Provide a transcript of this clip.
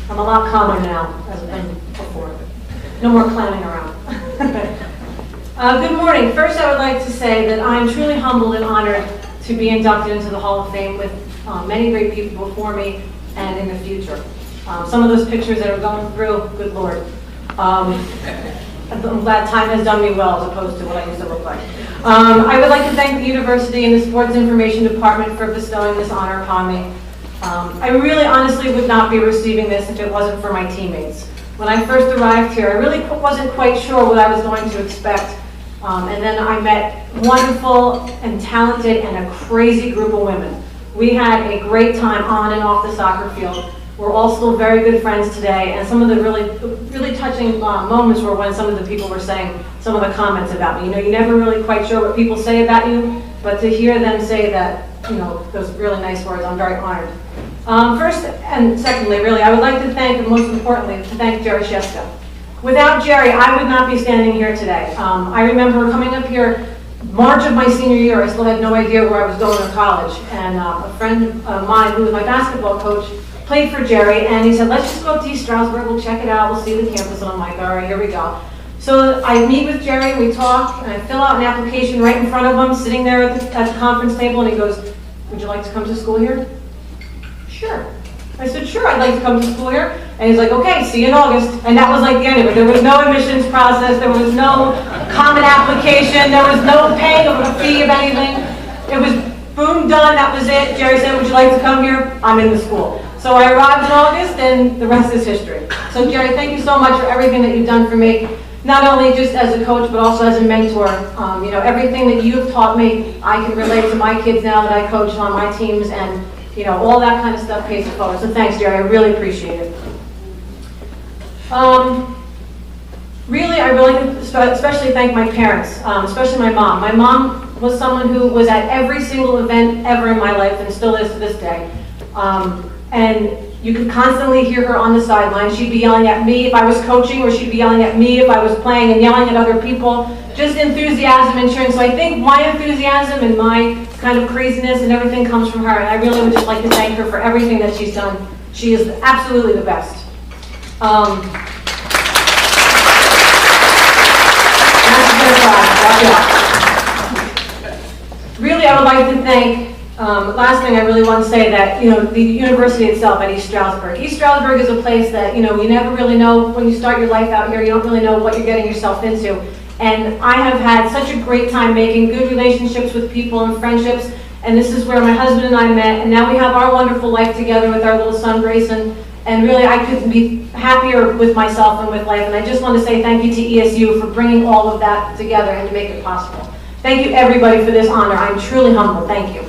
I'm a lot calmer now as I've been before. No more clowning around. Good morning. First, I would like to say that I'm truly humbled and honored to be inducted into the Hall of Fame with many great people before me and in the future. Some of those pictures that are going through, good Lord. I'm glad time has done me well as opposed to what I used to look like. I would like to thank the university and the Sports Information Department for bestowing this honor upon me. I really honestly would not be receiving this if it wasn't for my teammates. When I first arrived here, I really wasn't quite sure what I was going to expect. And then I met wonderful and talented and a crazy group of women. We had a great time on and off the soccer field. We're all still very good friends today, and some of the really touching moments were when some of the people were saying some of the comments about me. You know, you're never really quite sure what people say about you, but to hear them say that, you know, those really nice words, I'm very honored. First and secondly, really, I would like to thank, and most importantly, to thank Jerry Sheska. Without Jerry, I would not be standing here today. I remember coming up here March of my senior year. I still had no idea where I was going to college, and a friend of mine who was my basketball coach played for Jerry, and he said, let's just go up to East Stroudsburg, we'll check it out, we'll see the campus, and I'm like, all right, here we go. So I meet with Jerry, we talk, and I fill out an application right in front of him, sitting there at the conference table, and he goes, would you like to come to school here? Sure. I said, sure, I'd like to come to school here. And he's like, okay, see you in August. And that was like the end of it. There was no admissions process, there was no common application, there was no paying of a fee of anything. It was boom, done, that was it. Jerry said, would you like to come here? I'm in the school. So I arrived in August, and the rest is history. So Jerry, thank you so much for everything that you've done for me, not only just as a coach, but also as a mentor. You know, everything that you've taught me, I can relate to my kids now that I coach on my teams, and you know, all that kind of stuff pays it forward. So thanks, Jerry, I really appreciate it. Really, I really especially thank my parents, especially my mom. My mom was someone who was at every single event ever in my life and still is to this day. And you could constantly hear her on the sidelines. She'd be yelling at me if I was coaching, or she'd be yelling at me if I was playing, and yelling at other people. Just enthusiasm and cheering. So I think my enthusiasm and my kind of craziness and everything comes from her, and I really would just like to thank her for everything that she's done. She is absolutely the best. Really, I would like to thank, last thing I really want to say, that, you know, the university itself at East Stroudsburg. East Stroudsburg is a place that, you know, you never really know when you start your life out here, you don't really know what you're getting yourself into. And I have had such a great time making good relationships with people and friendships, and this is where my husband and I met, and now we have our wonderful life together with our little son Grayson, and really I couldn't be happier with myself and with life, and I just want to say thank you to ESU for bringing all of that together and to make it possible. Thank you everybody for this honor. I'm truly humbled. Thank you.